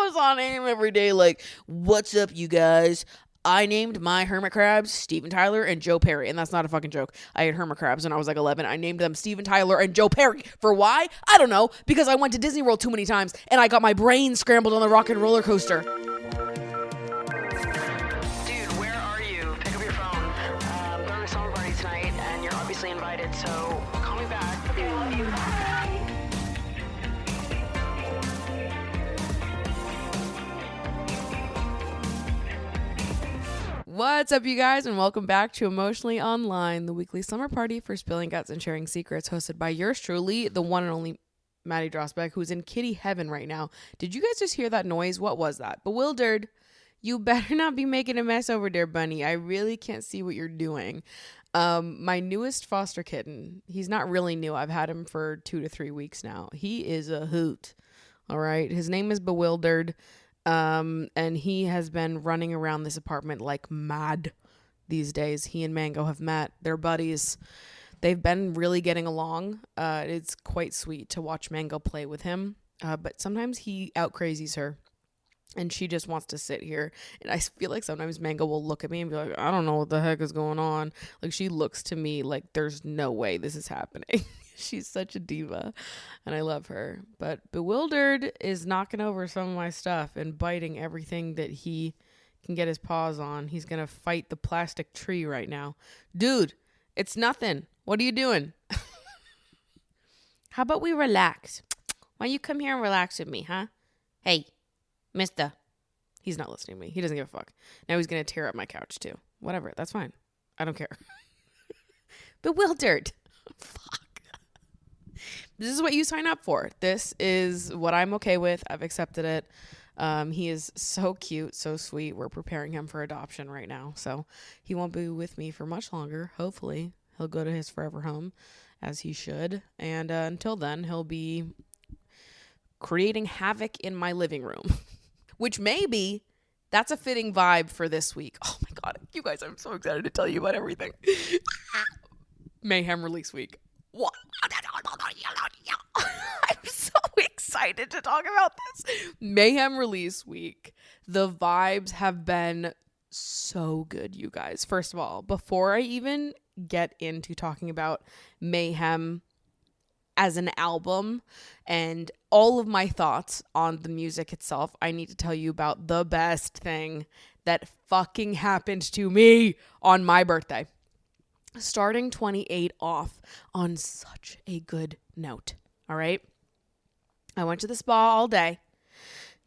was on AIM every day like, what's up, you guys? I named my hermit crabs Steven Tyler and Joe Perry, and that's not a fucking joke. I had hermit crabs when I was like 11. I named them Steven Tyler and Joe Perry. For why? I don't know. Because I went to Disney World too many times, and I got my brain scrambled on the rock and roller coaster. Dude, where are you? Pick up your phone. I'm going to a summer party tonight, and you're obviously invited, so call me back. Okay, I love you. Bye. What's up, you guys, and welcome back to Emotionally Online, the weekly summer party for spilling guts and sharing secrets, hosted by yours truly, the one and only Maddie Drosbeck, who's in kitty heaven right now. Did you guys just hear that noise? What was that? Bewildered. You better not be making a mess over there, bunny. I really can't see what you're doing. My newest foster kitten, he's not really new. I've had him for 2 to 3 weeks now. He is a hoot. All right. His name is Bewildered. And he has been running around this apartment like mad these days. He and Mango have met. They're buddies. They've been really getting along. It's quite sweet to watch Mango play with him. But sometimes he out crazies her and she just wants to sit here. And I feel like sometimes Mango will look at me and be like, I don't know what the heck is going on. Like, she looks to me like there's no way this is happening. She's such a diva and I love her. But Bewildered is knocking over some of my stuff and biting everything that he can get his paws on. He's going to fight the plastic tree right now. Dude, it's nothing. What are you doing? How about we relax? Why don't you come here and relax with me, huh? Hey, mister. He's not listening to me. He doesn't give a fuck. Now he's going to tear up my couch too. Whatever. That's fine. I don't care. Bewildered. Fuck. This is what you sign up for. This is what I'm okay with. I've accepted it. He is so cute, so sweet. We're preparing him for adoption right now. So he won't be with me for much longer. Hopefully he'll go to his forever home as he should. And until then, he'll be creating havoc in my living room, which maybe that's a fitting vibe for this week. Oh my God. You guys, I'm so excited to tell you about everything. Mayhem release week. What? I'm so excited to talk about this. Mayhem release week. The vibes have been so good, you guys. First of all, before I even get into talking about Mayhem as an album and all of my thoughts on the music itself, I need to tell you about the best thing that fucking happened to me on my birthday. Starting 28 off on such a good note. All right. I went to the spa all day,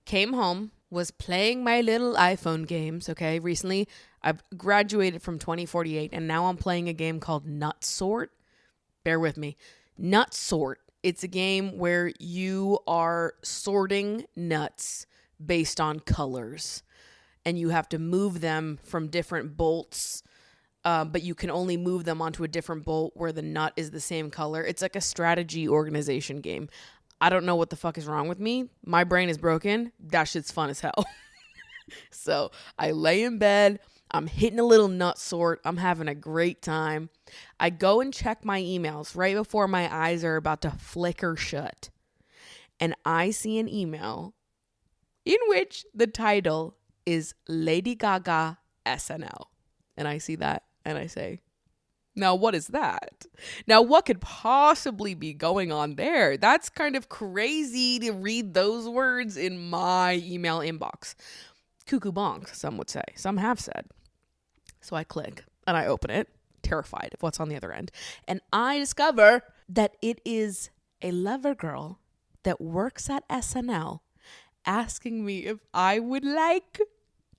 came home, was playing my little iPhone games. Okay. Recently, I've graduated from 2048 and now I'm playing a game called Nut Sort. Bear with me. Nut Sort. It's a game where you are sorting nuts based on colors and you have to move them from different bolts. But you can only move them onto a different bolt where the nut is the same color. It's like a strategy organization game. I don't know what the fuck is wrong with me. My brain is broken. That shit's fun as hell. So I lay in bed. I'm hitting a little nut sort. I'm having a great time. I go and check my emails right before my eyes are about to flicker shut. And I see an email in which the title is Lady Gaga SNL. And I see that. And I say, now what is that? Now what could possibly be going on there? That's kind of crazy to read those words in my email inbox. Cuckoo bonk, some would say. Some have said. So I click and I open it, terrified of what's on the other end. And I discover that it is a lover girl that works at SNL asking me if I would like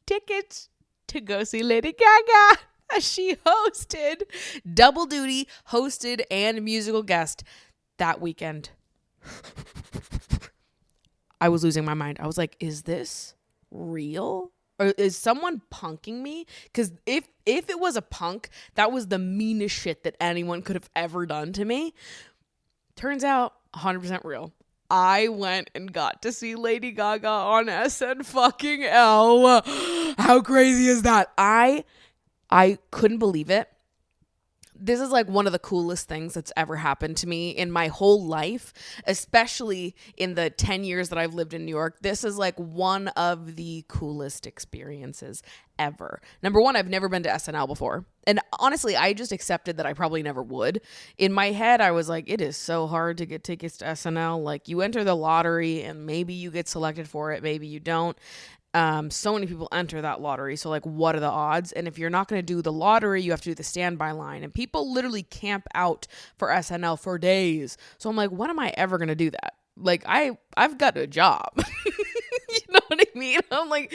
tickets to go see Lady Gaga. She hosted, double duty, hosted and musical guest that weekend. I was losing my mind. I was like, is this real? Or is someone punking me? Because if it was a punk, that was the meanest shit that anyone could have ever done to me. Turns out, 100% real. I went and got to see Lady Gaga on SNL. How crazy is that? I couldn't believe it. This is like one of the coolest things that's ever happened to me in my whole life, especially in the 10 years that I've lived in New York. This is like one of the coolest experiences ever. Number one, I've never been to SNL before. And honestly, I just accepted that I probably never would. In my head, I was like, it is so hard to get tickets to SNL. Like, you enter the lottery and maybe you get selected for it, maybe you don't. So many people enter that lottery. So like, what are the odds? And if you're not going to do the lottery, you have to do the standby line. And people literally camp out for SNL for days. So I'm like, when am I ever going to do that? Like, I've got a job. You know what I mean? I'm like,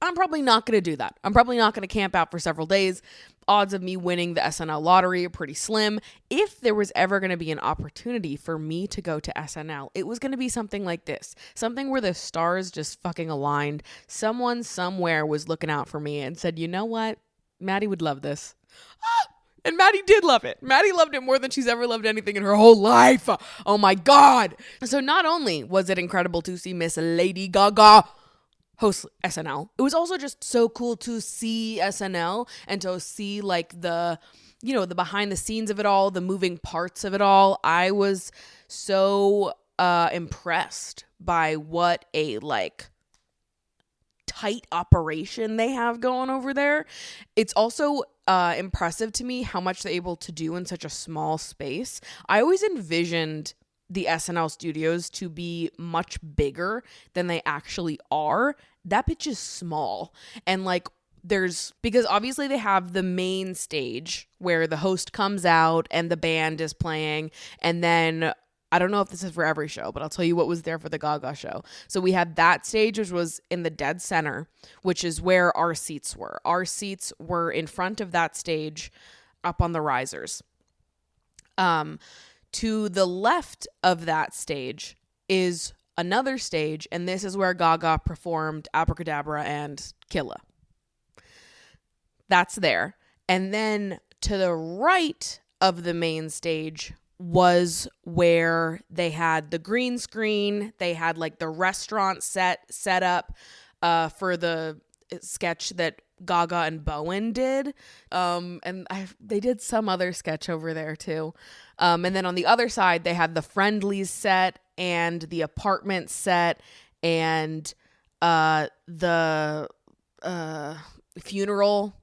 I'm probably not going to do that. I'm probably not going to camp out for several days. Odds of me winning the SNL lottery are pretty slim. If there was ever going to be an opportunity for me to go to SNL, it was going to be something like this. Something where the stars just fucking aligned. Someone somewhere was looking out for me and said, you know what? Maddie would love this. And Maddie did love it. Maddie loved it more than she's ever loved anything in her whole life. Oh my God. So not only was it incredible to see Miss Lady Gaga host SNL, it was also just so cool to see SNL and to see like the behind the scenes of it all, the moving parts of it all. I was so impressed by what a like tight operation they have going over there. It's also impressive to me how much they're able to do in such a small space. I always envisioned the SNL studios to be much bigger than they actually are. That bitch is small. And like, because obviously they have the main stage where the host comes out and the band is playing. And then I don't know if this is for every show, but I'll tell you what was there for the Gaga show. So we had that stage, which was in the dead center, which is where our seats were. Our seats were in front of that stage up on the risers. To the left of that stage is another stage, and this is where Gaga performed Abracadabra and Killa. That's there. And then to the right of the main stage was where they had the green screen. They had like the restaurant set up for the sketch that Gaga and Bowen did. They did some other sketch over there too. And then on the other side, they had the Friendlies set and the apartment set and the funeral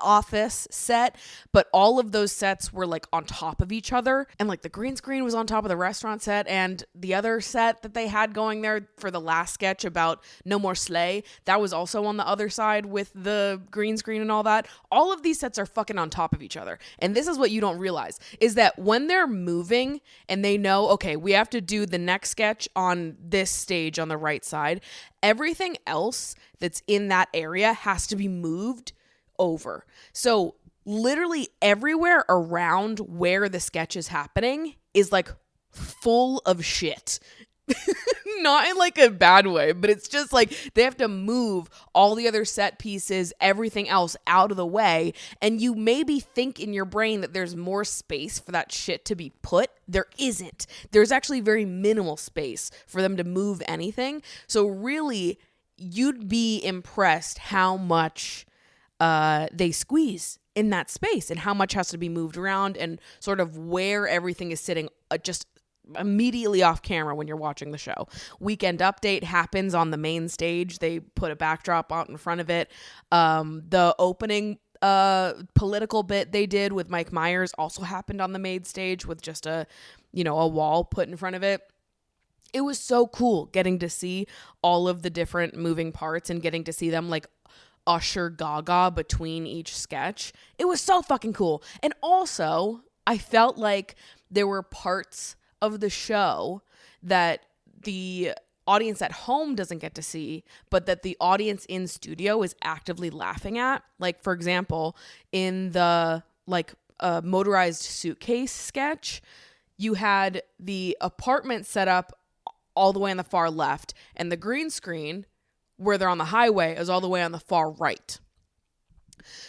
office set, but all of those sets were like on top of each other, and like the green screen was on top of the restaurant set, and the other set that they had going there for the last sketch about No More Slay, that was also on the other side with the green screen and all that. All of these sets are fucking on top of each other, and this is what you don't realize, is that when they're moving and they know, okay, we have to do the next sketch on this stage on the right side, everything else that's in that area has to be moved over. So literally everywhere around where the sketch is happening is like full of shit. Not in like a bad way, but it's just like they have to move all the other set pieces, everything else out of the way. And you maybe think in your brain that there's more space for that shit to be put. There isn't. There's actually very minimal space for them to move anything. So really, you'd be impressed how much they squeeze in that space and how much has to be moved around and sort of where everything is sitting just immediately off camera when you're watching the show. Weekend Update happens on the main stage. They put a backdrop out in front of it. The opening political bit they did with Mike Myers also happened on the main stage with just a wall put in front of it. It was so cool getting to see all of the different moving parts and getting to see them like usher Gaga between each sketch. It was so fucking cool. And also, I felt like there were parts of the show that the audience at home doesn't get to see, but that the audience in studio is actively laughing at. Like, for example, in the motorized suitcase sketch, you had the apartment set up all the way on the far left, and the green screen where they're on the highway is all the way on the far right.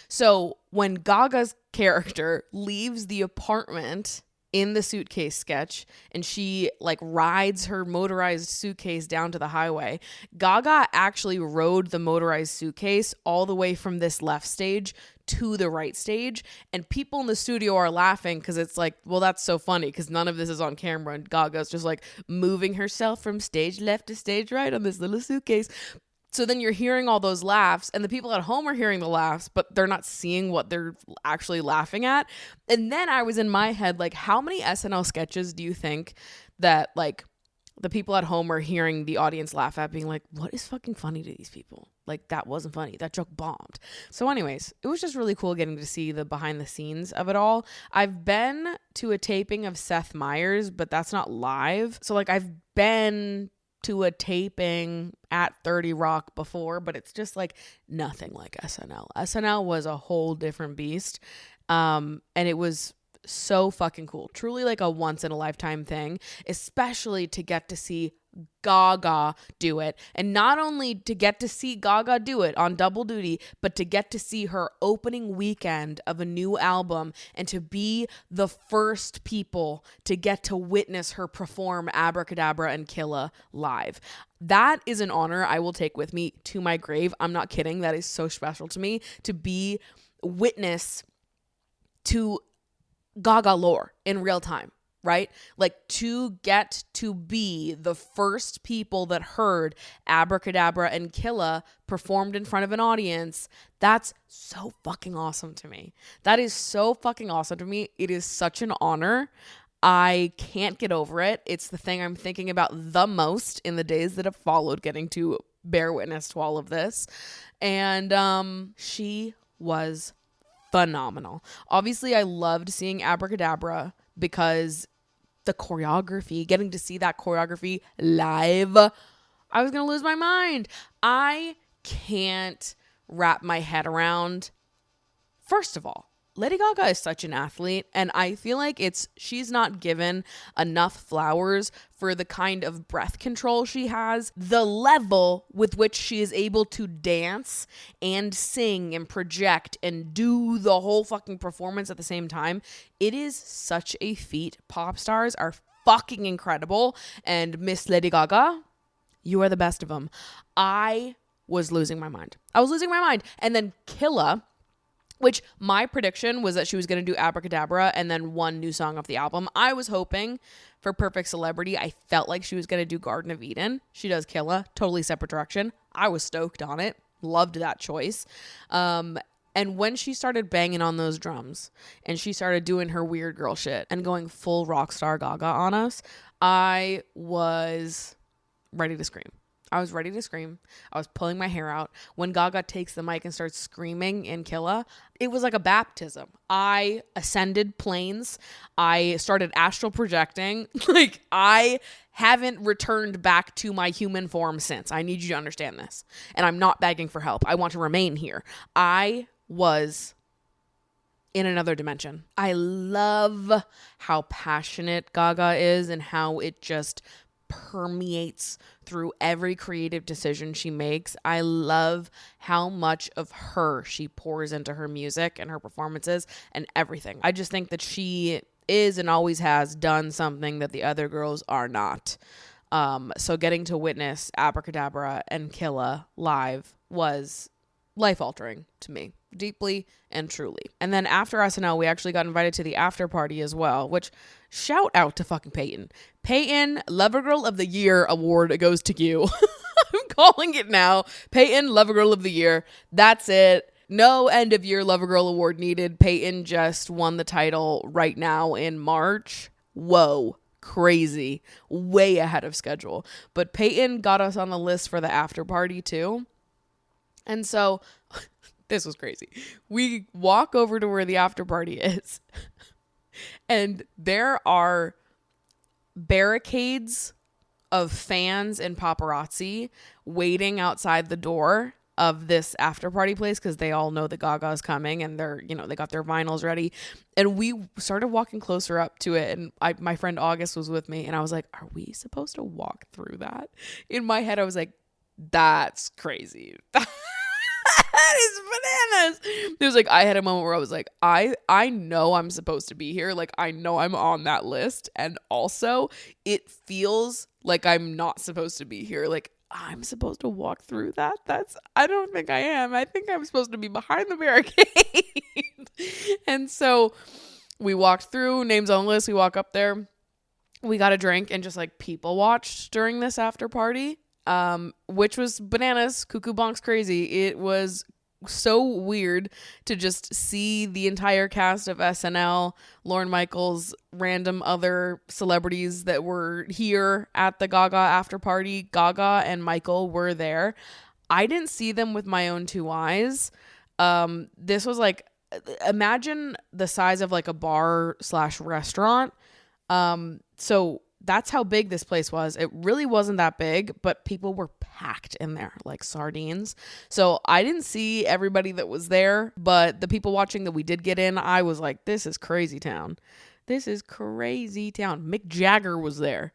So when Gaga's character leaves the apartment in the suitcase sketch, and she like rides her motorized suitcase down to the highway. Gaga actually rode the motorized suitcase all the way from this left stage to the right stage, and people in the studio are laughing because it's like, well, that's so funny because none of this is on camera, and Gaga's just like moving herself from stage left to stage right on this little suitcase. So then you're hearing all those laughs, and the people at home are hearing the laughs, but they're not seeing what they're actually laughing at. And then I was in my head like, how many SNL sketches do you think that like the people at home are hearing the audience laugh at, being like, what is fucking funny to these people? Like, that wasn't funny. That joke bombed. So anyways, it was just really cool getting to see the behind the scenes of it all. I've been to a taping of Seth Meyers, but that's not live. So like I've been to a taping at 30 Rock before, but it's just like nothing like SNL. SNL was a whole different beast. And it was so fucking cool. Truly like a once in a lifetime thing, especially to get to see Gaga do it. And not only to get to see Gaga do it on double duty, but to get to see her opening weekend of a new album and to be the first people to get to witness her perform Abracadabra and Killa live. That is an honor I will take with me to my grave. I'm not kidding. That is so special to me to be witness to Gaga lore in real time. Right? Like to get to be the first people that heard Abracadabra and Killa performed in front of an audience. That's so fucking awesome to me. That is so fucking awesome to me. It is such an honor. I can't get over it. It's the thing I'm thinking about the most in the days that have followed getting to bear witness to all of this. And she was phenomenal. Obviously, I loved seeing Abracadabra because the choreography, getting to see that choreography live, I was going to lose my mind. I can't wrap my head around. First of all, Lady Gaga is such an athlete, and I feel like she's not given enough flowers for the kind of breath control she has, the level with which she is able to dance and sing and project and do the whole fucking performance at the same time. It is such a feat. Pop stars are fucking incredible, and Miss Lady Gaga, you are the best of them. I was losing my mind. And then Killa, which my prediction was that she was going to do Abracadabra and then one new song off the album. I was hoping for Perfect Celebrity. I felt like she was going to do Garden of Eden. She does Killa, totally separate direction. I was stoked on it. Loved that choice. And when she started banging on those drums and she started doing her weird girl shit and going full rock star Gaga on us, I was ready to scream. I was pulling my hair out. When Gaga takes the mic and starts screaming in Killa, it was like a baptism. I ascended planes. I started astral projecting. Like, I haven't returned back to my human form since. I need you to understand this. And I'm not begging for help. I want to remain here. I was in another dimension. I love how passionate Gaga is and how it just permeates through every creative decision she makes. I love how much of her she pours into her music and her performances and everything. I just think that she is and always has done something that the other girls are not. So getting to witness Abracadabra and Killa live was life-altering to me, deeply and truly. And then after SNL, we actually got invited to the after party as well, which shout out to fucking Peyton. Peyton, Lover Girl of the Year award goes to you. I'm calling it now. Peyton, Lover Girl of the Year. That's it. No end of year Lover Girl award needed. Peyton just won the title right now in March. Whoa. Crazy. Way ahead of schedule. But Peyton got us on the list for the after party too. And so this was crazy. We walk over to where the after party is, and there are barricades of fans and paparazzi waiting outside the door of this after party place because they all know that Gaga is coming and they got their vinyls ready. And we started walking closer up to it, and my friend August was with me, and I was like, are we supposed to walk through that? In my head, I was like, that's crazy. That is bananas. It was like, I had a moment where I was like, I know I'm supposed to be here. Like, I know I'm on that list. And also, it feels like I'm not supposed to be here. Like, I'm supposed to walk through that. I don't think I am. I think I'm supposed to be behind the barricade. And so we walked through, names on the list. We walk up there. We got a drink and just like people watched during this after party, which was bananas, cuckoo bonks crazy. It was so weird to just see the entire cast of SNL, Lorne Michaels, random other celebrities that were here at the Gaga after party. Gaga and Michael were there. I didn't see them with my own two eyes. This was like, imagine the size of like a bar / restaurant. So that's how big this place was. It really wasn't that big, but people were packed in there like sardines. So I didn't see everybody that was there, but the people watching that we did get in, I was like, this is crazy town. This is crazy town. Mick Jagger was there.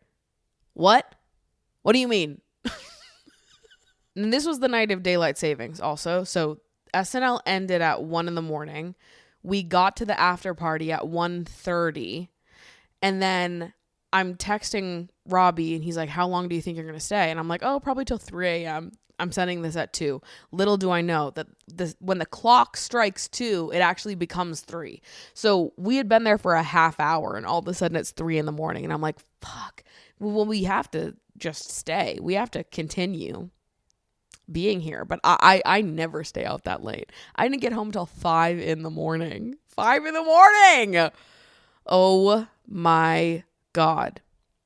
What? What do you mean? And this was the night of daylight savings also. So SNL ended at 1 a.m. We got to the after party at 1:30. And then I'm texting Robbie and he's like, how long do you think you're going to stay? And I'm like, oh, probably till 3 a.m. I'm sending this at 2. Little do I know that when the clock strikes 2, it actually becomes 3. So we had been there for a half hour and all of a sudden it's 3 a.m. And I'm like, fuck, well, we have to just stay. We have to continue being here. But I never stay out that late. I didn't get home till 5 a.m. 5 a.m. Oh my God.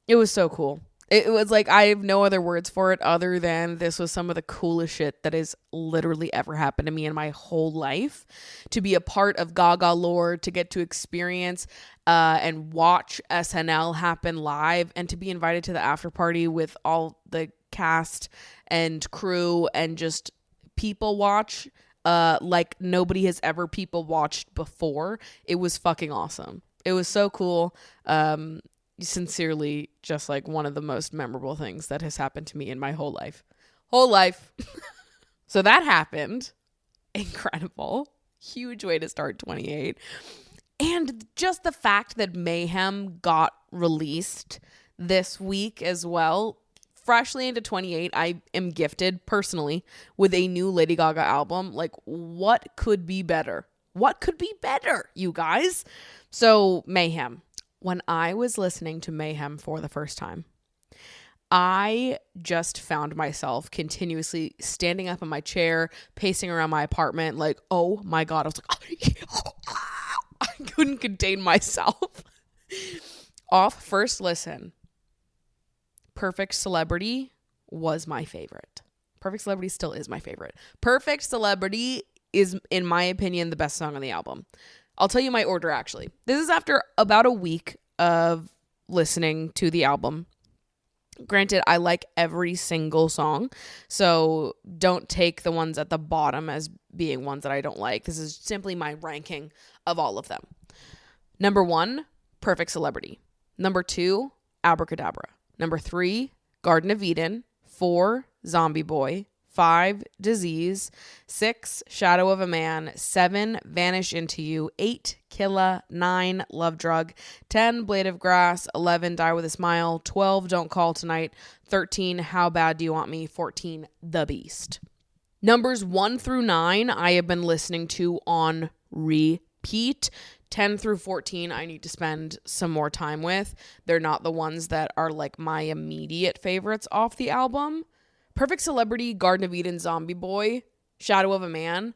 It was so cool. It was like, I have no other words for it other than this was some of the coolest shit that has literally ever happened to me in my whole life. To be a part of Gaga lore, to get to experience and watch SNL happen live, and to be invited to the after party with all the cast and crew and just people watch like nobody has ever people watched before. It was fucking awesome. It was so cool. Sincerely, just like one of the most memorable things that has happened to me in my whole life. So that happened. Incredible. Huge way to start 28. And just the fact that Mayhem got released this week as well. Freshly into 28, I am gifted personally with a new Lady Gaga album. Like, what could be better? What could be better, you guys? So, Mayhem. When I was listening to Mayhem for the first time, I just found myself continuously standing up in my chair, pacing around my apartment, like, oh my God. I was like, I couldn't contain myself. Off first listen, Perfect Celebrity was my favorite. Perfect Celebrity still is my favorite. Perfect Celebrity is, in my opinion, the best song on the album. I'll tell you my order, actually. This is after about a week of listening to the album. Granted, I like every single song, so don't take the ones at the bottom as being ones that I don't like. This is simply my ranking of all of them. Number 1, Perfect Celebrity. Number 2, Abracadabra. Number 3, Garden of Eden. 4, Zombie Boy. 5, Disease. 6, Shadow of a Man. 7, Vanish Into You. 8, Killa. 9, Love Drug. 10, Blade of Grass. 11, Die With a Smile. 12, Don't Call Tonight. 13, How Bad Do You Want Me. 14, The Beast. Numbers 1 through 9 I have been listening to on repeat. 10 through 14 I need to spend some more time with. They're not the ones that are like my immediate favorites off the album. Perfect Celebrity, Garden of Eden, Zombie Boy, Shadow of a Man.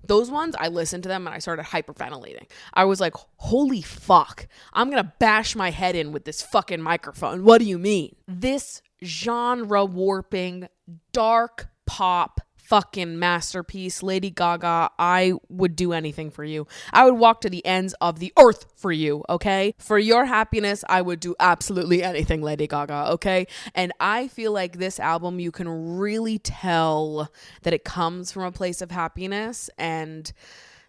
Those ones, I listened to them and I started hyperventilating. I was like, holy fuck, I'm going to bash my head in with this fucking microphone. What do you mean? This genre warping, dark pop fucking masterpiece, Lady Gaga, I would do anything for you. I would walk to the ends of the earth for you, okay? For your happiness, I would do absolutely anything, Lady Gaga, okay? And I feel like this album, you can really tell that it comes from a place of happiness and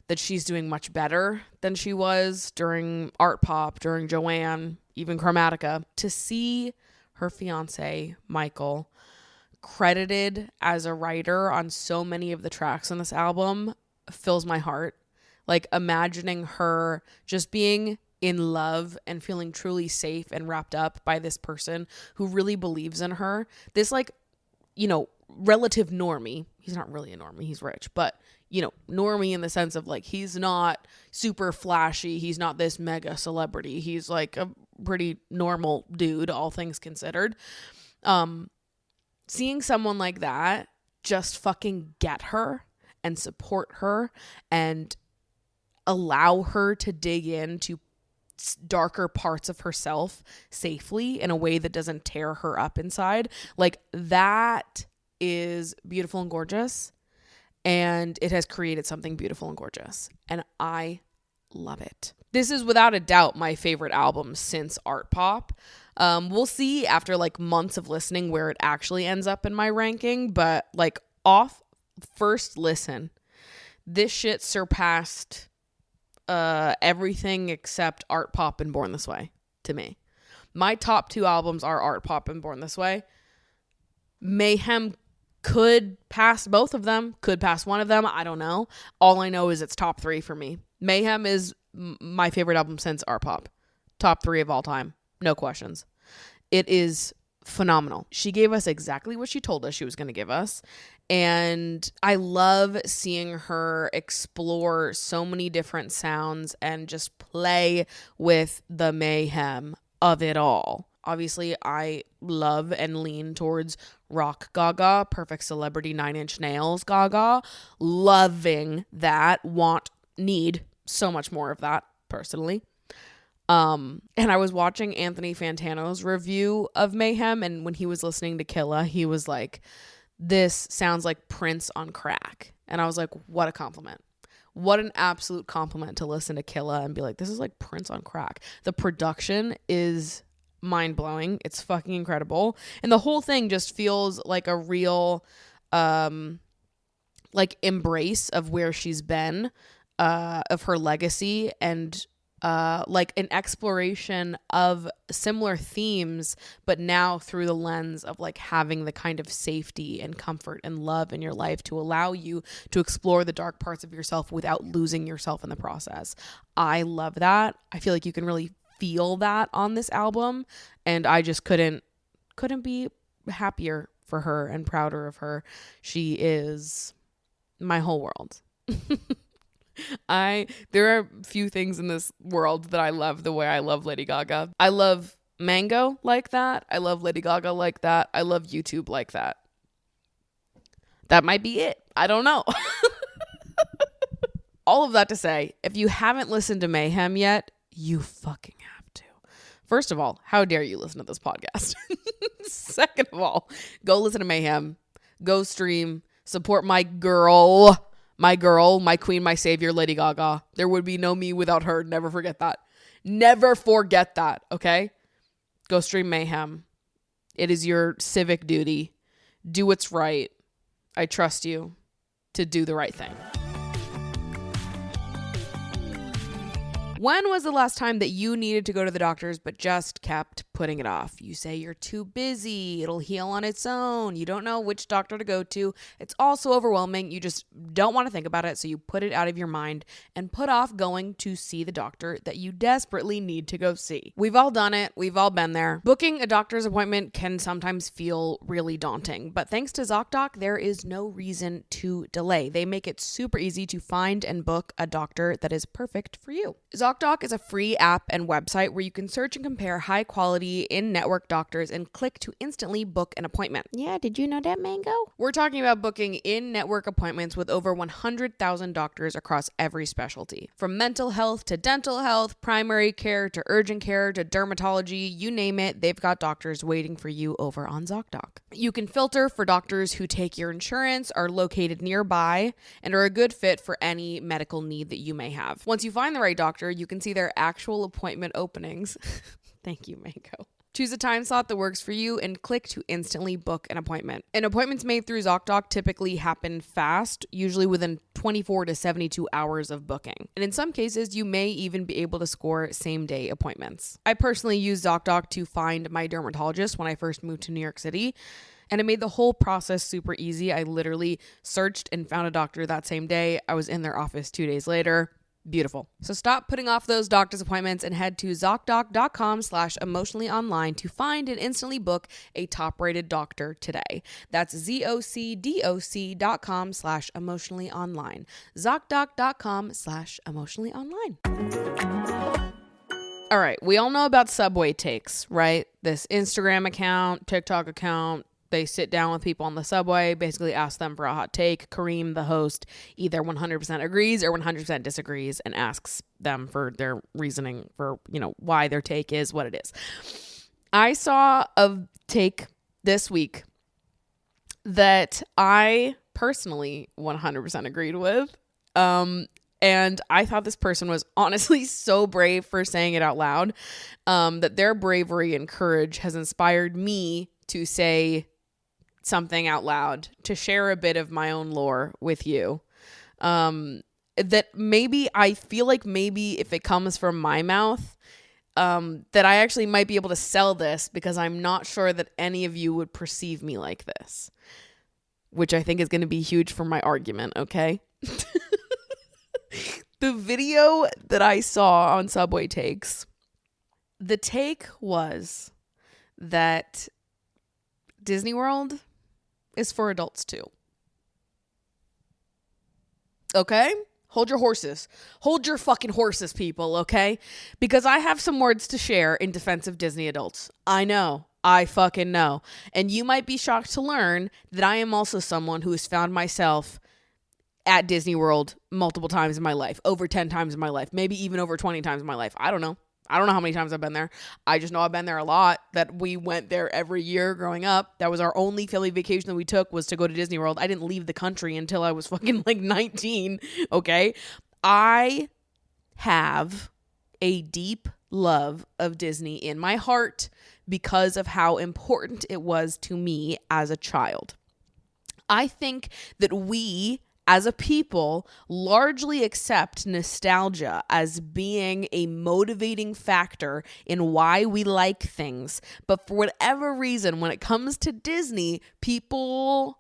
that she's doing much better than she was during Art Pop, during Joanne, even Chromatica. To see her fiance, Michael, credited as a writer on so many of the tracks on this album fills my heart. Like imagining her just being in love and feeling truly safe and wrapped up by this person who really believes in her. This like, you know, relative normie. He's not really a normie, he's rich, but you know, normie in the sense of like, he's not super flashy. He's not this mega celebrity. He's like a pretty normal dude, all things considered. Seeing someone like that just fucking get her and support her and allow her to dig into darker parts of herself safely in a way that doesn't tear her up inside. Like that is beautiful and gorgeous. And it has created something beautiful and gorgeous. And I love it. This is without a doubt my favorite album since Art Pop. We'll see after like months of listening where it actually ends up in my ranking. But like off first listen, this shit surpassed everything except Art Pop and Born This Way to me. My top 2 albums are Art Pop and Born This Way. Mayhem could pass both of them, could pass one of them. I don't know. All I know is it's top 3 for me. Mayhem is my favorite album since Art Pop. Top 3 of all time. No questions. It is phenomenal. She gave us exactly what she told us she was going to give us. And I love seeing her explore so many different sounds and just play with the mayhem of it all. Obviously, I love and lean towards rock Gaga, Perfect Celebrity, 9 Inch Nails Gaga. Loving that. Need so much more of that, personally. And I was watching Anthony Fantano's review of Mayhem, and when he was listening to Killa, he was like, this sounds like Prince on crack. And I was like, what a compliment. What an absolute compliment to listen to Killa and be like, this is like Prince on crack. The production is mind-blowing. It's fucking incredible. And the whole thing just feels like a real like embrace of where she's been, of her legacy, and like an exploration of similar themes, but now through the lens of like having the kind of safety and comfort and love in your life to allow you to explore the dark parts of yourself without losing yourself in the process. I love that. I feel like you can really feel that on this album, and I just couldn't be happier for her and prouder of her. She is my whole world. There are few things in this world that I love the way I love Lady Gaga. I love Mango like that. I love Lady Gaga like that. I love YouTube like that. That might be it. I don't know. All of that to say, if you haven't listened to Mayhem yet, you fucking have to. First of all, how dare you listen to this podcast? Second of all, go listen to Mayhem. Go stream. Support my girl, my queen, my savior, Lady Gaga. There would be no me without her. Never forget that. Never forget that, okay? Go stream Mayhem. It is your civic duty. Do what's right. I trust you to do the right thing. When was the last time that you needed to go to the doctors but just kept putting it off? You say you're too busy. It'll heal on its own. You don't know which doctor to go to. It's all so overwhelming. You just don't want to think about it, so you put it out of your mind and put off going to see the doctor that you desperately need to go see. We've all done it. We've all been there. Booking a doctor's appointment can sometimes feel really daunting, but thanks to ZocDoc, there is no reason to delay. They make it super easy to find and book a doctor that is perfect for you. ZocDoc is a free app and website where you can search and compare high-quality in-network doctors and click to instantly book an appointment. Yeah, did you know that, Mango? We're talking about booking in-network appointments with over 100,000 doctors across every specialty. From mental health to dental health, primary care to urgent care to dermatology, you name it, they've got doctors waiting for you over on ZocDoc. You can filter for doctors who take your insurance, are located nearby, and are a good fit for any medical need that you may have. Once you find the right doctor, you can see their actual appointment openings. Thank you, Mango. Choose a time slot that works for you and click to instantly book an appointment. And appointments made through ZocDoc typically happen fast, usually within 24 to 72 hours of booking. And in some cases, you may even be able to score same-day appointments. I personally used ZocDoc to find my dermatologist when I first moved to New York City. And it made the whole process super easy. I literally searched and found a doctor that same day. I was in their office 2 days later. Beautiful. So stop putting off those doctor's appointments and head to ZocDoc.com/emotionallyonline to find and instantly book a top-rated doctor today. That's ZocDoc.com/emotionallyonline. ZocDoc.com/emotionallyonline. All right, we all know about Subway Takes, right? This Instagram account, TikTok account. They sit down with people on the subway, basically ask them for a hot take. Kareem, the host, either 100% agrees or 100% disagrees and asks them for their reasoning for, why their take is what it is. I saw a take this week that I personally 100% agreed with. And I thought this person was honestly so brave for saying it out loud, that their bravery and courage has inspired me to say something out loud, to share a bit of my own lore with you. That maybe I feel like maybe if it comes from my mouth, that I actually might be able to sell this because I'm not sure that any of you would perceive me like this, which I think is going to be huge for my argument, okay? The video that I saw on Subway Takes, the take was that Disney World is for adults too. Okay? Hold your horses. Hold your fucking horses, people, okay? Because I have some words to share in defense of Disney adults. I know. I fucking know. And you might be shocked to learn that I am also someone who has found myself at Disney World multiple times in my life, over 10 times in my life, maybe even over 20 times in my life. I don't know how many times I've been there. I just know I've been there a lot, that we went there every year growing up. That was our only Philly vacation that we took, was to go to Disney World. I didn't leave the country until I was fucking like 19. Okay. I have a deep love of Disney in my heart because of how important it was to me as a child. I think that we as a people largely accept nostalgia as being a motivating factor in why we like things. But for whatever reason, when it comes to Disney, people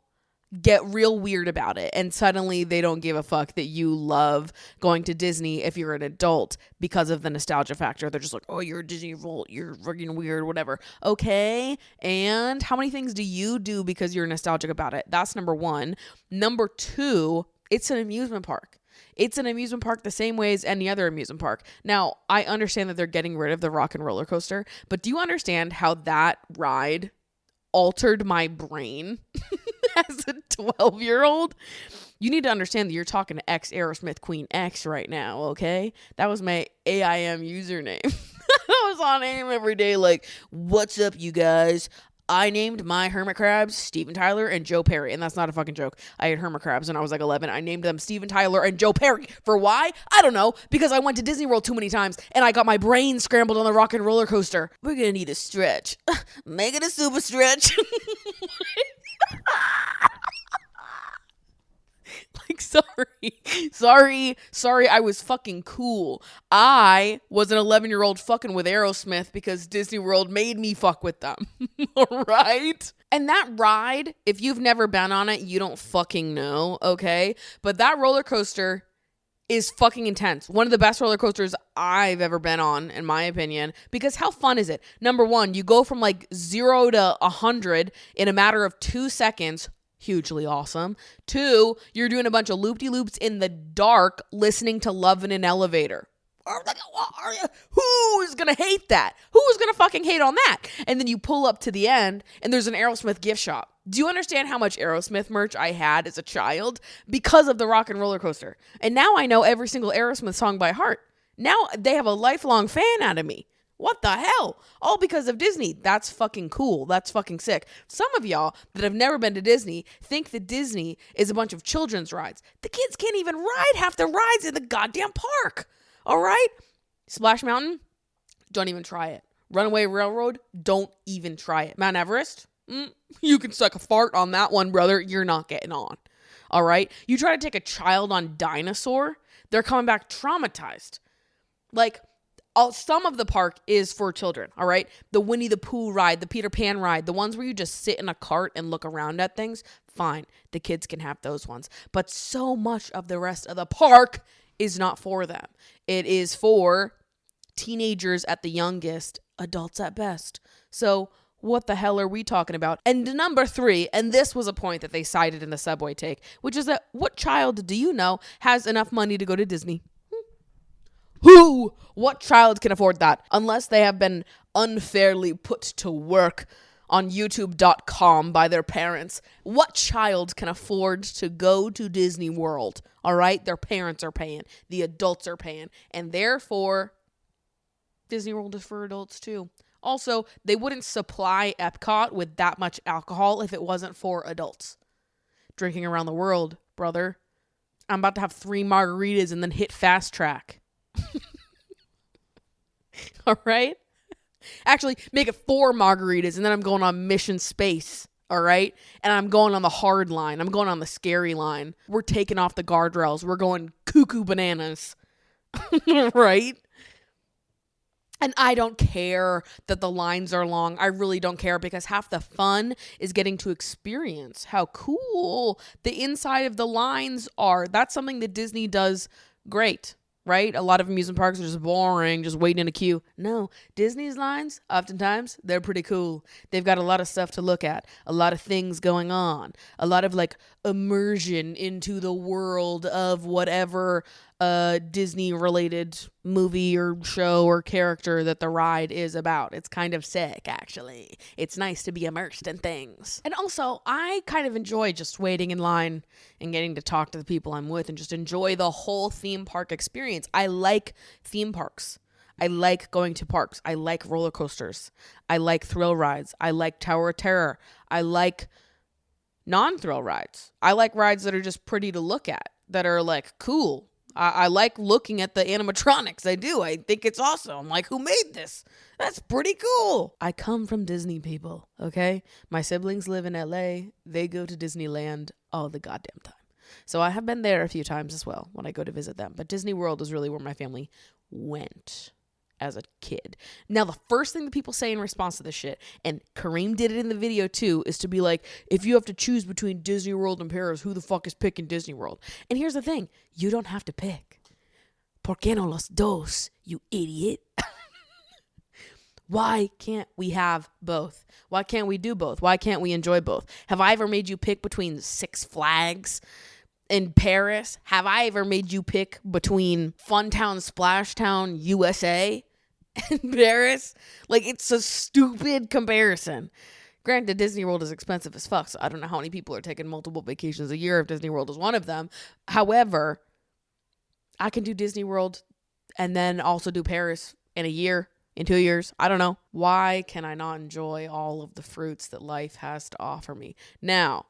get real weird about it. And suddenly they don't give a fuck that you love going to Disney if you're an adult because of the nostalgia factor. They're just like, oh, you're a Disney adult, you're freaking weird, whatever. Okay. And how many things do you do because you're nostalgic about it? That's number one. Number two, it's an amusement park. It's an amusement park the same way as any other amusement park. Now, I understand that they're getting rid of the rock and roller coaster, but do you understand how that ride altered my brain as a 12-year-old? You need to understand that you're talking to ex Aerosmith Queen X right now, okay? That was my AIM username. I was on AIM every day like, what's up, you guys? I named my hermit crabs Steven Tyler and Joe Perry, and that's not a fucking joke. I had hermit crabs when I was like 11. I named them Steven Tyler and Joe Perry. For why? I don't know. Because I went to Disney World too many times, and I got my brain scrambled on the rock and roller coaster. We're gonna need a stretch. Make it a super stretch. Like, sorry, I was fucking cool. I was an 11-year-old fucking with Aerosmith because Disney World made me fuck with them. All right? And that ride, if you've never been on it, you don't fucking know, okay? But that roller coaster is fucking intense. One of the best roller coasters I've ever been on, in my opinion, because how fun is it? Number one, you go from like 0 to 100 in a matter of 2 seconds. Hugely awesome. 2, you're doing a bunch of loop-de-loops in the dark listening to Love in an Elevator. Who's gonna hate that? Who's gonna fucking hate on that? And then you pull up to the end and there's an Aerosmith gift shop. Do you understand how much Aerosmith merch I had as a child because of the rock and roller coaster? And now I know every single Aerosmith song by heart. Now they have a lifelong fan out of me. What the hell? All because of Disney. That's fucking cool. That's fucking sick. Some of y'all that have never been to Disney think that Disney is a bunch of children's rides. The kids can't even ride half the rides in the goddamn park. All right? Splash Mountain, don't even try it. Runaway Railroad, don't even try it. Mount Everest, you can suck a fart on that one, brother. You're not getting on. All right? You try to take a child on Dinosaur, they're coming back traumatized. Like, Some of the park is for children, all right? The Winnie the Pooh ride, the Peter Pan ride, the ones where you just sit in a cart and look around at things, fine. The kids can have those ones. But so much of the rest of the park is not for them. It is for teenagers at the youngest, adults at best. So what the hell are we talking about? And number 3, and this was a point that they cited in the Subway take, which is that what child do you know has enough money to go to Disney? Who? What child can afford that? Unless they have been unfairly put to work on youtube.com by their parents. What child can afford to go to Disney World? All right? Their parents are paying. The adults are paying. And therefore, Disney World is for adults too. Also, they wouldn't supply Epcot with that much alcohol if it wasn't for adults. Drinking around the world, brother. I'm about to have 3 margaritas and then hit fast track. All right? Actually, make it 4 margaritas and then I'm going on Mission Space. All right? And I'm going on the hard line. I'm going on the scary line. We're taking off the guardrails. We're going cuckoo bananas. Right? And I don't care that the lines are long. I really don't care because half the fun is getting to experience how cool the inside of the lines are. That's something that Disney does great, right? A lot of amusement parks are just boring, just waiting in a queue. No, Disney's lines, oftentimes, they're pretty cool. They've got a lot of stuff to look at, a lot of things going on, a lot of like immersion into the world of whatever Disney related movie or show or character that the ride is about. It's kind of sick, actually. It's nice to be immersed in things. And also, I kind of enjoy just waiting in line and getting to talk to the people I'm with and just enjoy the whole theme park experience. I like theme parks. I like going to parks. I like roller coasters. I like thrill rides. I like Tower of Terror. I like non-thrill rides. I like rides that are just pretty to look at, that are like cool. I like looking at the animatronics. I do. I think it's awesome. I'm like, who made this? That's pretty cool. I come from Disney, people, okay? My siblings live in LA. They go to Disneyland all the goddamn time. So I have been there a few times as well when I go to visit them. But Disney World is really where my family went as a kid. Now, the first thing that people say in response to this shit, and Kareem did it in the video too, is to be like, if you have to choose between Disney World and Paris, who the fuck is picking Disney World? And here's the thing, you don't have to pick. ¿Por qué no los dos, you idiot? Why can't we have both? Why can't we do both? Why can't we enjoy both? Have I ever made you pick between Six Flags in Paris? Have I ever made you pick between Funtown Splashtown USA and Paris? Like, it's a stupid comparison. Granted, Disney World is expensive as fuck, so I don't know how many people are taking multiple vacations a year if Disney World is one of them. However, I can do Disney World and then also do Paris in a year, in 2 years. I don't know. Why can I not enjoy all of the fruits that life has to offer me? Now,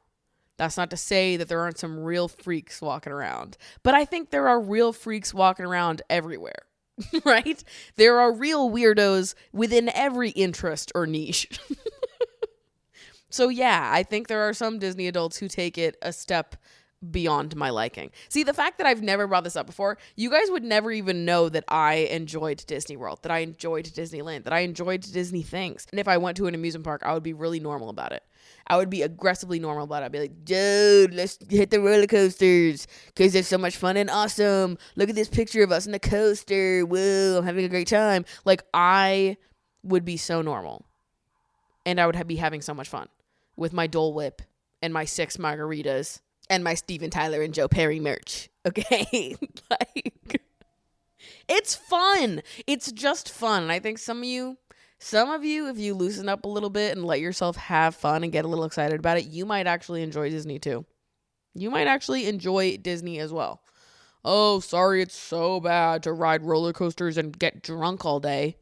that's not to say that there aren't some real freaks walking around, but I think there are real freaks walking around everywhere, right? There are real weirdos within every interest or niche. So yeah, I think there are some Disney adults who take it a step beyond my liking. See, the fact that I've never brought this up before, you guys would never even know that I enjoyed Disney World, that I enjoyed Disneyland, that I enjoyed Disney things. And if I went to an amusement park, I would be really normal about it. I would be aggressively normal about it. I'd be like, dude, let's hit the roller coasters because they're so much fun and awesome. Look at this picture of us in the coaster. Whoa, I'm having a great time. Like, I would be so normal. And I would be having so much fun with my Dole Whip and my 6 margaritas and my Steven Tyler and Joe Perry merch. Okay? Like, it's fun. It's just fun. And I think some of you, if you loosen up a little bit and let yourself have fun and get a little excited about it, you might actually enjoy Disney too. You might actually enjoy Disney as well. Oh, sorry, it's so bad to ride roller coasters and get drunk all day.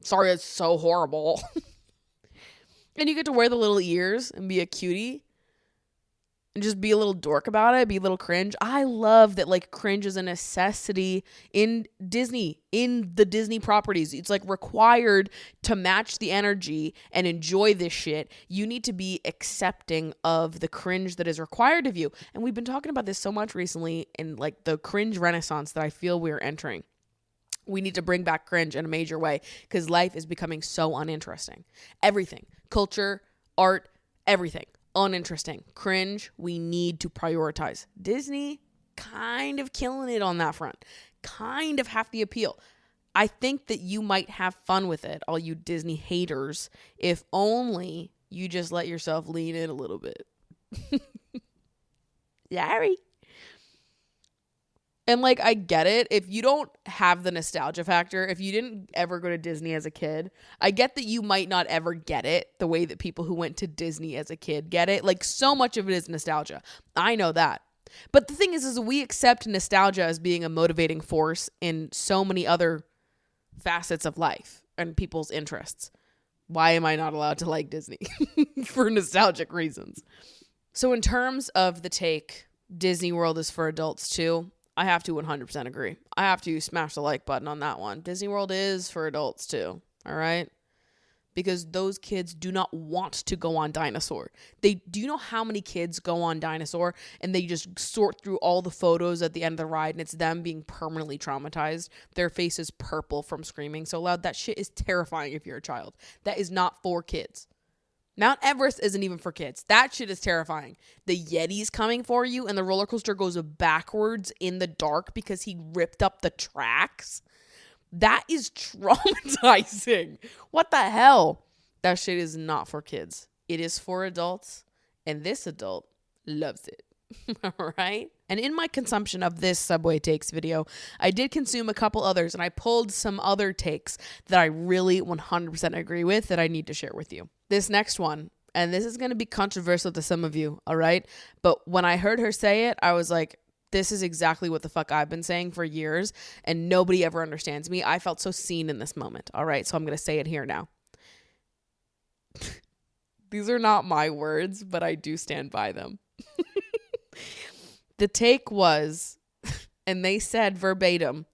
Sorry, it's so horrible. And you get to wear the little ears and be a cutie and just be a little dork about it, be a little cringe. I love that, like, cringe is a necessity in Disney, in the Disney properties. It's like required to match the energy and enjoy this shit. You need to be accepting of the cringe that is required of you. And we've been talking about this so much recently in like the cringe renaissance that I feel we're entering. We need to bring back cringe in a major way because life is becoming so uninteresting. Everything, culture, art, everything, uninteresting. Cringe, we need to prioritize. Disney, kind of killing it on that front. Kind of half the appeal. I think that you might have fun with it, all you Disney haters, if only you just let yourself lean in a little bit. Sorry. And like, I get it. If you don't have the nostalgia factor, if you didn't ever go to Disney as a kid, I get that you might not ever get it the way that people who went to Disney as a kid get it. Like, so much of it is nostalgia. I know that. But the thing is we accept nostalgia as being a motivating force in so many other facets of life and people's interests. Why am I not allowed to like Disney? For nostalgic reasons. So in terms of the take, Disney World is for adults too, I have to 100% agree. I have to smash the like button on that one. Disney World is for adults too, all right? Because those kids do not want to go on Dinosaur. Do you know how many kids go on Dinosaur and they just sort through all the photos at the end of the ride and it's them being permanently traumatized? Their face is purple from screaming so loud. That shit is terrifying if you're a child. That is not for kids. Mount Everest isn't even for kids. That shit is terrifying. The Yeti's coming for you and the roller coaster goes backwards in the dark because he ripped up the tracks. That is traumatizing. What the hell? That shit is not for kids. It is for adults, and this adult loves it. All right? And in my consumption of this Subway Takes video, I did consume a couple others, and I pulled some other takes that I really 100% agree with that I need to share with you. This next one, and this is going to be controversial to some of you, all right? But when I heard her say it, I was like, this is exactly what the fuck I've been saying for years, and nobody ever understands me. I felt so seen in this moment, all right? So I'm going to say it here now. These are not my words, but I do stand by them. The take was, and they said verbatim,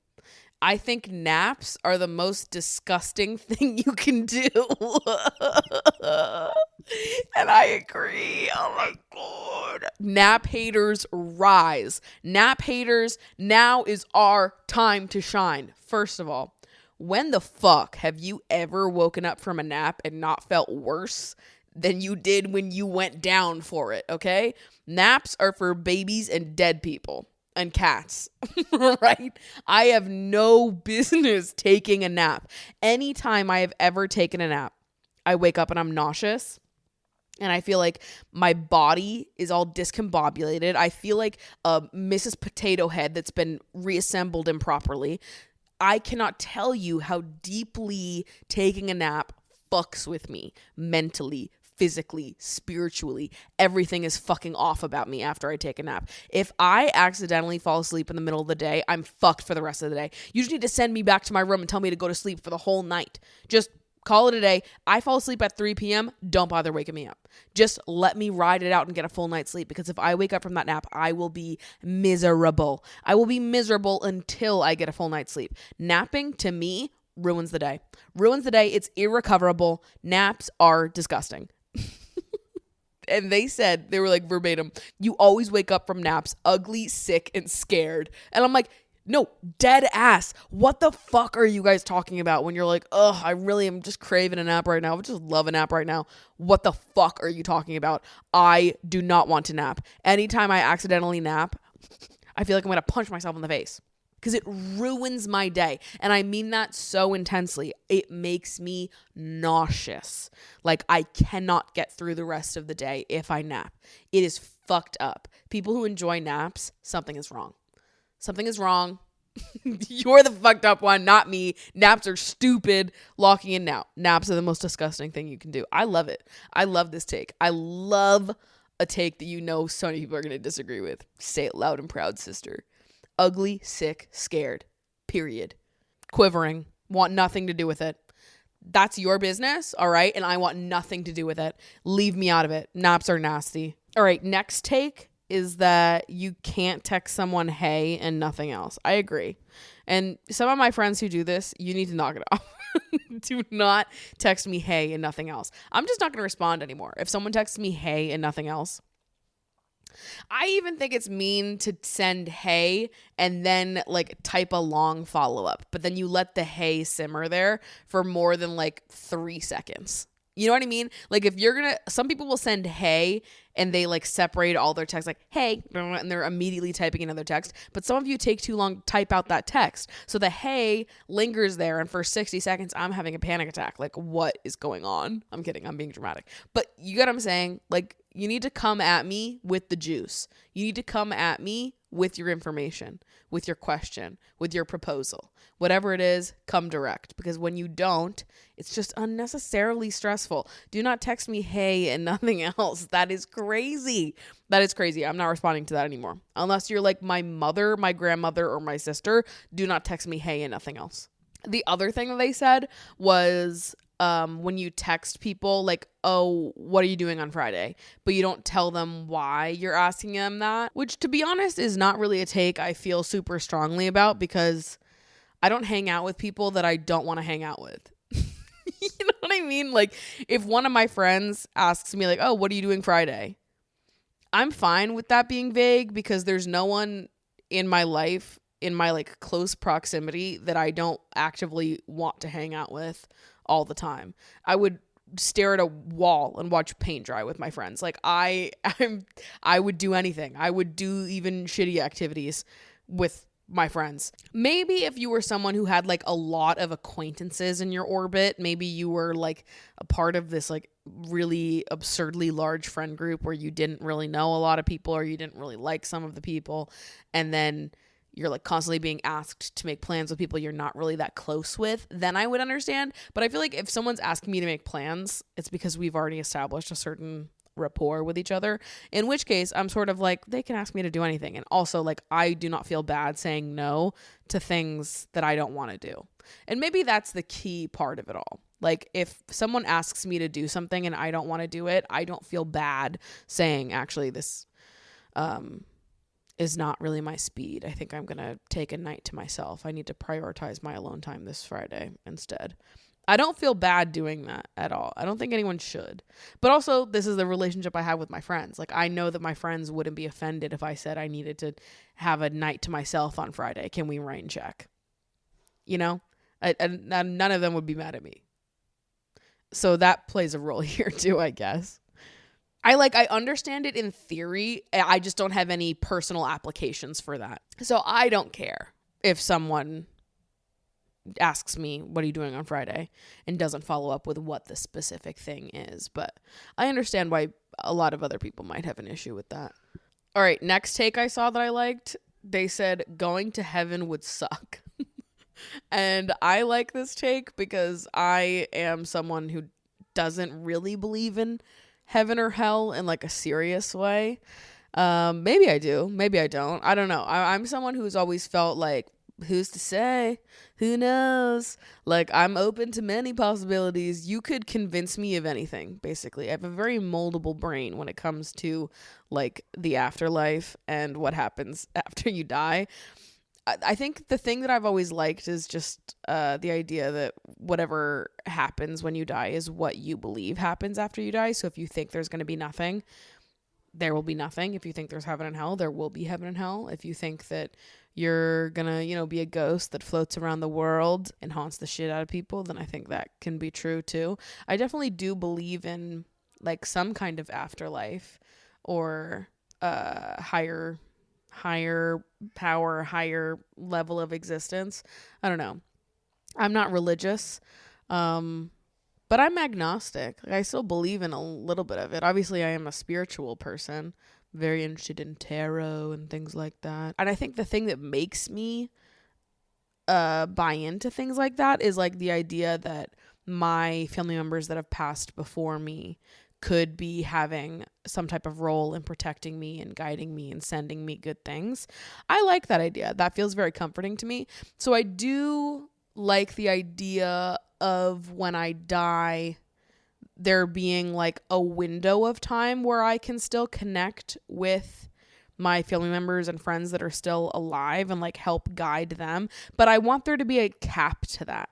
I think naps are the most disgusting thing you can do. And I agree. Oh my God. Nap haters rise. Nap haters, now is our time to shine. First of all, when the fuck have you ever woken up from a nap and not felt worse than you did when you went down for it, okay? Naps are for babies and dead people. And cats, right? I have no business taking a nap. Anytime I have ever taken a nap, I wake up and I'm nauseous. And I feel like my body is all discombobulated. I feel like a Mrs. Potato Head that's been reassembled improperly. I cannot tell you how deeply taking a nap fucks with me mentally, physically, spiritually. Everything is fucking off about me after I take a nap. If I accidentally fall asleep in the middle of the day, I'm fucked for the rest of the day. You just need to send me back to my room and tell me to go to sleep for the whole night. Just call it a day. I fall asleep at 3 p.m. Don't bother waking me up. Just let me ride it out and get a full night's sleep, because if I wake up from that nap, I will be miserable. I will be miserable until I get a full night's sleep. Napping, to me, ruins the day. Ruins the day. It's irrecoverable. Naps are disgusting. And they said, they were like verbatim, you always wake up from naps ugly, sick, and scared. And I'm like, no, dead ass. What the fuck are you guys talking about when you're like, ugh, I really am just craving a nap right now. I just love a nap right now. What the fuck are you talking about? I do not want to nap. Anytime I accidentally nap, I feel like I'm going to punch myself in the face. Because it ruins my day. And I mean that so intensely. It makes me nauseous. Like, I cannot get through the rest of the day if I nap. It is fucked up. People who enjoy naps, something is wrong. Something is wrong. You're the fucked up one, not me. Naps are stupid. Locking in now. Naps are the most disgusting thing you can do. I love it. I love this take. I love a take that you know so many people are going to disagree with. Say it loud and proud, sister. Ugly, sick, scared, period. Quivering, want nothing to do with it. That's your business, all right? And I want nothing to do with it. Leave me out of it. Naps are nasty. All right, next take is that you can't text someone hey and nothing else. I agree. And some of my friends who do this, you need to knock it off. Do not text me hey and nothing else. I'm just not going to respond anymore. If someone texts me hey and nothing else, I even think it's mean to send hey and then like type a long follow up, but then you let the hey simmer there for more than like 3 seconds. You know what I mean? Like if you're gonna, some people will send hey and they like separate all their text like hey and they're immediately typing another text. But some of you take too long to type out that text. So the hey lingers there and for 60 seconds I'm having a panic attack. Like what is going on? I'm kidding. I'm being dramatic. But you get what I'm saying? Like you need to come at me with the juice. You need to come at me with your information, with your question, with your proposal. Whatever it is, come direct. Because when you don't, it's just unnecessarily stressful. Do not text me hey and nothing else. That is crazy. That is crazy. I'm not responding to that anymore. Unless you're like my mother, my grandmother, or my sister, do not text me hey and nothing else. The other thing that they said was when you text people like, oh, what are you doing on Friday? But you don't tell them why you're asking them that, which to be honest is not really a take I feel super strongly about because I don't hang out with people that I don't want to hang out with. You know what I mean? Like if one of my friends asks me like, oh, what are you doing Friday? I'm fine with that being vague because there's no one in my life, in my like close proximity that I don't actively want to hang out with all the time. I would stare at a wall and watch paint dry with my friends. Like I would do anything. I would do even shitty activities with my friends. Maybe if you were someone who had like a lot of acquaintances in your orbit, maybe you were like a part of this like really absurdly large friend group where you didn't really know a lot of people or you didn't really like some of the people, and then you're like constantly being asked to make plans with people you're not really that close with, then I would understand. But I feel like if someone's asking me to make plans, it's because we've already established a certain rapport with each other, in which case I'm sort of like, they can ask me to do anything. And also like, I do not feel bad saying no to things that I don't want to do. And maybe that's the key part of it all. Like if someone asks me to do something and I don't want to do it, I don't feel bad saying, actually, this is not really my speed. I think I'm going to take a night to myself. I need to prioritize my alone time this Friday instead. I don't feel bad doing that at all. I don't think anyone should. But also, this is the relationship I have with my friends. Like, I know that my friends wouldn't be offended if I said I needed to have a night to myself on Friday. Can we rain check? You know? None of them would be mad at me. So that plays a role here too, I guess. I understand it in theory. I just don't have any personal applications for that. So I don't care if someone asks me, what are you doing on Friday? And doesn't follow up with what the specific thing is. But I understand why a lot of other people might have an issue with that. All right, next take I saw that I liked. They said going to heaven would suck. And I like this take because I am someone who doesn't really believe in heaven or hell in like a serious way. Maybe I do. Maybe I don't. I don't know. I'm someone who's always felt like, who's to say? Who knows? Like, I'm open to many possibilities. You could convince me of anything, basically. I have a very moldable brain when it comes to like the afterlife and what happens after you die. I think the thing that I've always liked is just the idea that whatever happens when you die is what you believe happens after you die. So if you think there's going to be nothing, there will be nothing. If you think there's heaven and hell, there will be heaven and hell. If you think that you're going to, be a ghost that floats around the world and haunts the shit out of people, then I think that can be true too. I definitely do believe in like some kind of afterlife or higher power, higher level of existence. I don't know. I'm not religious, but I'm agnostic. Like, I still believe in a little bit of it. Obviously, I am a spiritual person, very interested in tarot and things like that. And I think the thing that makes me buy into things like that is like the idea that my family members that have passed before me could be having some type of role in protecting me and guiding me and sending me good things. I like that idea. That feels very comforting to me. So I do like the idea of when I die, there being like a window of time where I can still connect with my family members and friends that are still alive and like help guide them. But I want there to be a cap to that.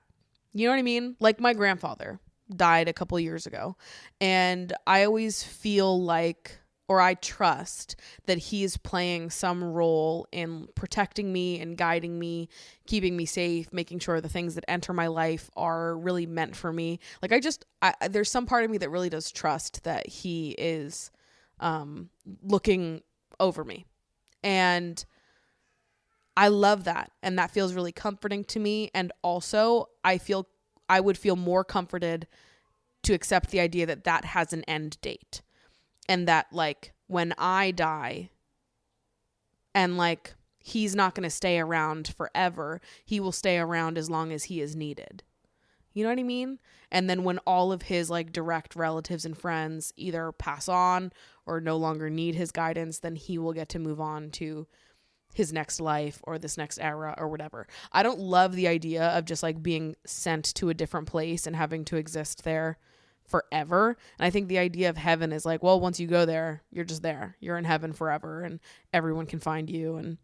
You know what I mean? Like my grandfather died a couple years ago, and I always feel like or I trust that he is playing some role in protecting me and guiding me, keeping me safe, making sure the things that enter my life are really meant for me. Like there's some part of me that really does trust that he is looking over me. And I love that. And that feels really comforting to me. And also I would feel more comforted to accept the idea that that has an end date. And that, like, when I die and, like, he's not going to stay around forever, he will stay around as long as he is needed. You know what I mean? And then when all of his, like, direct relatives and friends either pass on or no longer need his guidance, then he will get to move on to his next life or this next era or whatever. I don't love the idea of just, like, being sent to a different place and having to exist there forever. And I think the idea of heaven is like, well, once you go there, you're just there. You're in heaven forever and everyone can find you, and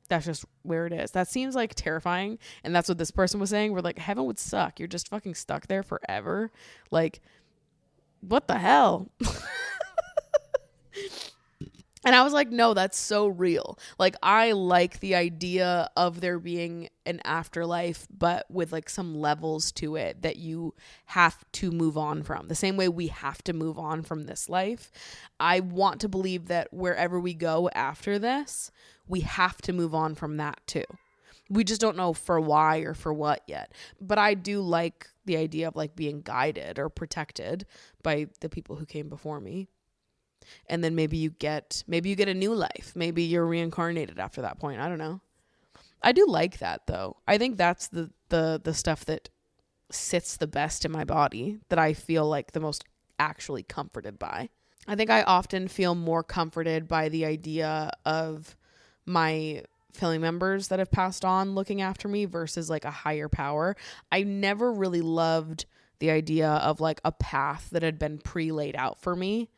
that's just where it is. That seems like terrifying. And that's what this person was saying. We're like, heaven would suck. You're just fucking stuck there forever. Like, what the hell? And I was like, no, that's so real. Like, I like the idea of there being an afterlife, but with, like, some levels to it that you have to move on from. The same way we have to move on from this life. I want to believe that wherever we go after this, we have to move on from that too. We just don't know for why or for what yet. But I do like the idea of, like, being guided or protected by the people who came before me. And then maybe you get a new life. Maybe you're reincarnated after that point. I don't know. I do like that though. I think that's the stuff that sits the best in my body, that I feel like the most actually comforted by. I think I often feel more comforted by the idea of my family members that have passed on looking after me versus, like, a higher power. I never really loved the idea of, like, a path that had been pre-laid out for me.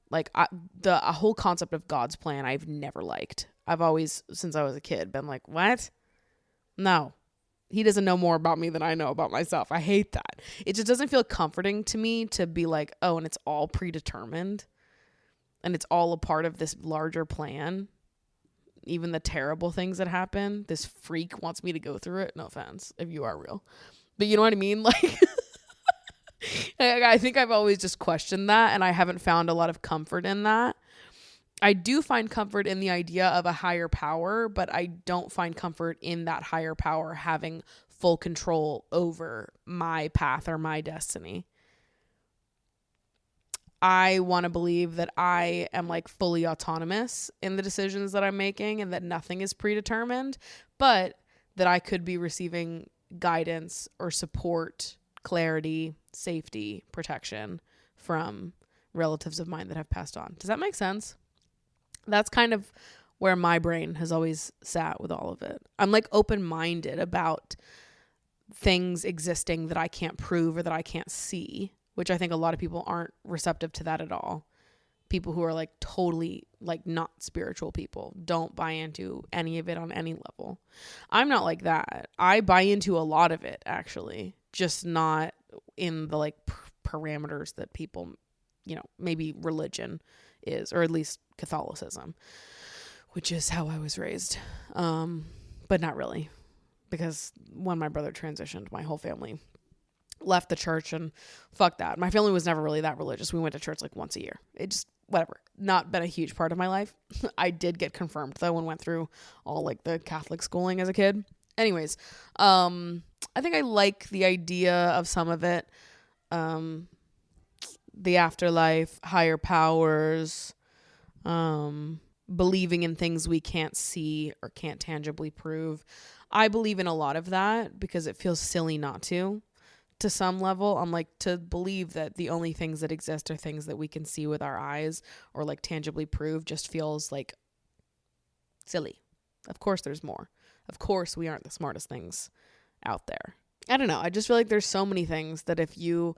Like, a whole concept of God's plan I've never liked. I've always, since I was a kid, been like, what? No. He doesn't know more about me than I know about myself. I hate that. It just doesn't feel comforting to me to be like, oh, and it's all predetermined. And it's all a part of this larger plan. Even the terrible things that happen. This freak wants me to go through it. No offense, if you are real. But you know what I mean? Like... I think I've always just questioned that, and I haven't found a lot of comfort in that. I do find comfort in the idea of a higher power, but I don't find comfort in that higher power having full control over my path or my destiny. I want to believe that I am, like, fully autonomous in the decisions that I'm making and that nothing is predetermined, but that I could be receiving guidance or support, clarity, safety, protection from relatives of mine that have passed on. Does that make sense? That's kind of where my brain has always sat with all of it. I'm, like, open-minded about things existing that I can't prove or that I can't see, which I think a lot of people aren't receptive to that at all. People who are, like, totally, like, not spiritual people don't buy into any of it on any level. I'm not like that. I buy into a lot of it, actually, just not in the, like, parameters that people, you know, maybe religion is, or at least Catholicism, which is how I was raised. But not really, because when my brother transitioned, my whole family left the church, and fuck that. My family was never really that religious. We went to church, like, once a year. It just, whatever, not been a huge part of my life. I did get confirmed though and went through all, like, the Catholic schooling as a kid. Anyways, I think I like the idea of some of it. The afterlife, higher powers, believing in things we can't see or can't tangibly prove. I believe in a lot of that because it feels silly not to some level. I'm like, to believe that the only things that exist are things that we can see with our eyes or, like, tangibly prove just feels, like, silly. Of course there's more. Of course we aren't the smartest things out there. I don't know. I just feel like there's so many things that if you,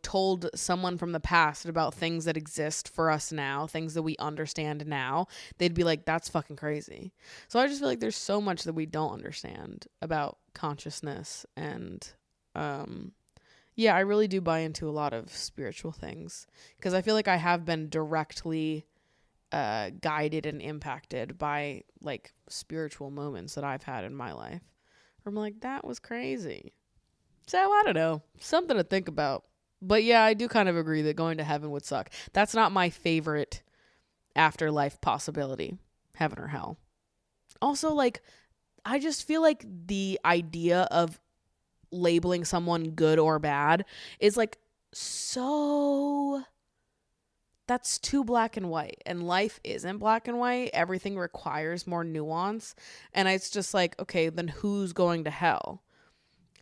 told someone from the past about things that exist for us now, things that we understand now, they'd be like, that's fucking crazy. So I just feel like there's so much that we don't understand about consciousness and, Yeah, I really do buy into a lot of spiritual things because I feel like I have been directly guided and impacted by like spiritual moments that I've had in my life. I'm like, that was crazy. So I don't know, something to think about. But yeah, I do kind of agree that going to heaven would suck. That's not my favorite afterlife possibility, heaven or hell. Also, like, I just feel like the idea of labeling someone good or bad is like so, that's too black and white, and life isn't black and white. Everything requires more nuance, and it's just like, okay, then who's going to hell?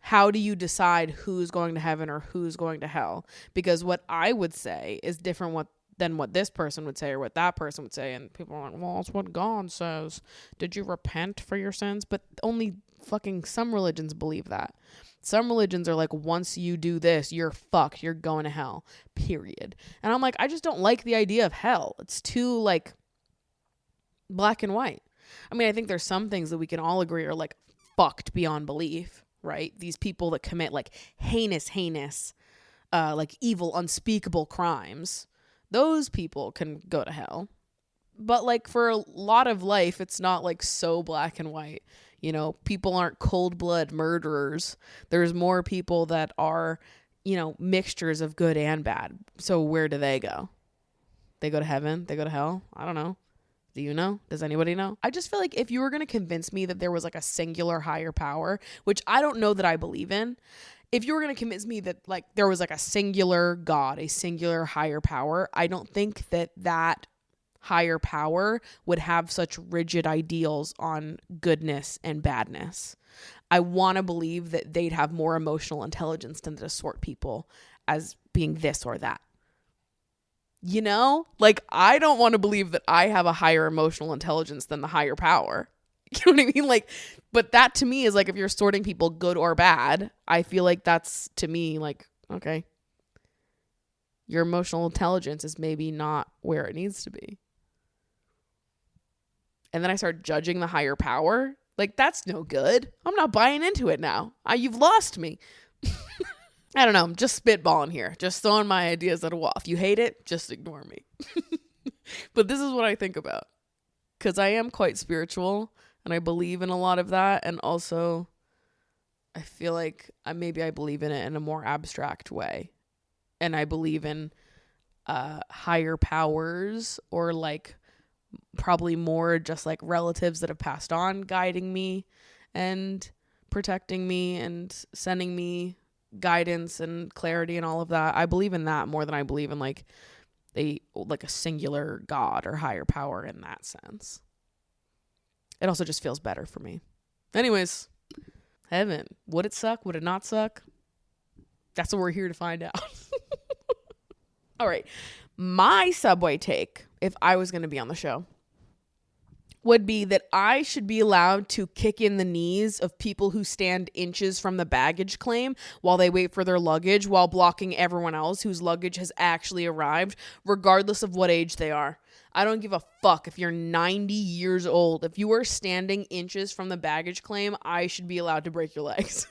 How do you decide who's going to heaven or who's going to hell? Because what I would say is different than what this person would say or what that person would say. And people are like, well, it's what God says. Did you repent for your sins? But only fucking some religions believe that. Some religions are like, once you do this, you're fucked. You're going to hell, period. And I'm like, I just don't like the idea of hell. It's too like black and white. I mean, I think there's some things that we can all agree are like fucked beyond belief. Right? These people that commit like heinous, like evil, unspeakable crimes, those people can go to hell. But like for a lot of life, it's not like so black and white. You know, people aren't cold blood murderers. There's more people that are, you know, mixtures of good and bad. So where do they go? They go to heaven? They go to hell? I don't know. Do you know? Does anybody know? I just feel like if you were going to convince me that there was like a singular higher power, which I don't know that I believe in, if you were going to convince me that like there was like a singular God, a singular higher power, I don't think that that higher power would have such rigid ideals on goodness and badness. I want to believe that they'd have more emotional intelligence than to sort people as being this or that. You know, like I don't want to believe that I have a higher emotional intelligence than the higher power. You know what I mean? Like, but that to me is like, if you're sorting people good or bad, I feel like that's to me like, okay, your emotional intelligence is maybe not where it needs to be. And then I start judging the higher power. Like, that's no good. I'm not buying into it now. You've lost me. I don't know. I'm just spitballing here. Just throwing my ideas at a wall. If you hate it, just ignore me. But this is what I think about. Because I am quite spiritual. And I believe in a lot of that. And also, I feel like maybe I believe in it in a more abstract way. And I believe in higher powers, or like probably more just like relatives that have passed on guiding me and protecting me and sending me guidance and clarity and all of that. I believe in that more than I believe in like a singular God or higher power in that sense. It also just feels better for me. Anyways, heaven. Would it suck? Would it not suck? That's what we're here to find out. All right. My Subway take, if I was going to be on the show, would be that I should be allowed to kick in the knees of people who stand inches from the baggage claim while they wait for their luggage, while blocking everyone else whose luggage has actually arrived, regardless of what age they are. I don't give a fuck if you're 90 years old. If you are standing inches from the baggage claim, I should be allowed to break your legs.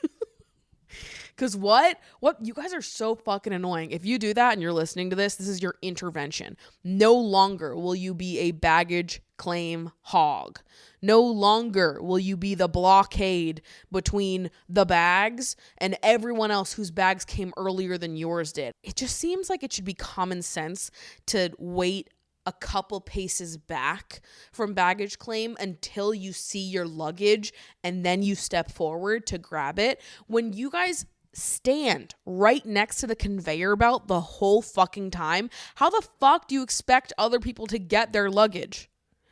Because what? You guys are so fucking annoying. If you do that and you're listening to this, this is your intervention. No longer will you be a baggage claim hog. No longer will you be the blockade between the bags and everyone else whose bags came earlier than yours did. It just seems like it should be common sense to wait a couple paces back from baggage claim until you see your luggage and then you step forward to grab it. When you guys stand right next to the conveyor belt the whole fucking time, how the fuck do you expect other people to get their luggage?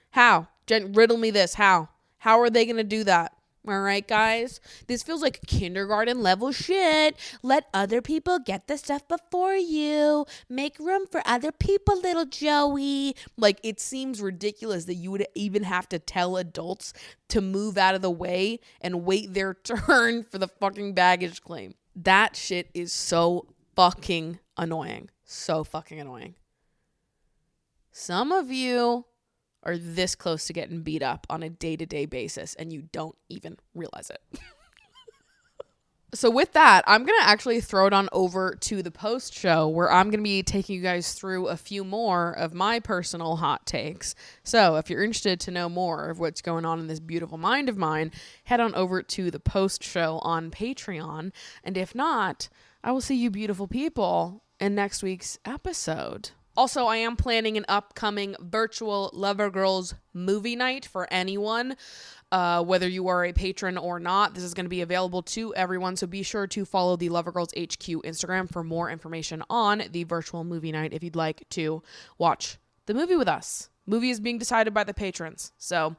How? Riddle me this. How are they going to do that? All right, guys, this feels like kindergarten level shit. Let other people get the stuff before you. Make room for other people, little Joey. Like, it seems ridiculous that you would even have to tell adults to move out of the way and wait their turn for the fucking baggage claim. That shit is so fucking annoying. So fucking annoying. Some of you are this close to getting beat up on a day-to-day basis and you don't even realize it. So with that, I'm going to actually throw it on over to the post show where I'm going to be taking you guys through a few more of my personal hot takes. So if you're interested to know more of what's going on in this beautiful mind of mine, head on over to the post show on Patreon. And if not, I will see you beautiful people in next week's episode. Also, I am planning an upcoming virtual Lover Girls movie night for anyone. Whether you are a patron or not, this is going to be available to everyone. So be sure to follow the Lover Girls HQ Instagram for more information on the virtual movie night if you'd like to watch the movie with us. Movie is being decided by the patrons. So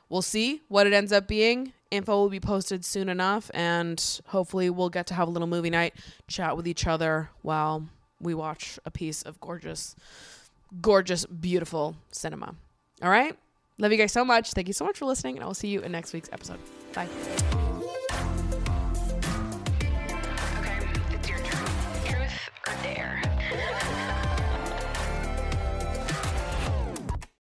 we'll see what it ends up being. Info will be posted soon enough, and hopefully we'll get to have a little movie night, chat with each other while we watch a piece of gorgeous, gorgeous, beautiful cinema. All right? Love you guys so much. Thank you so much for listening, and I will see you in next week's episode. Bye. Okay, it's your turn. Truth or dare?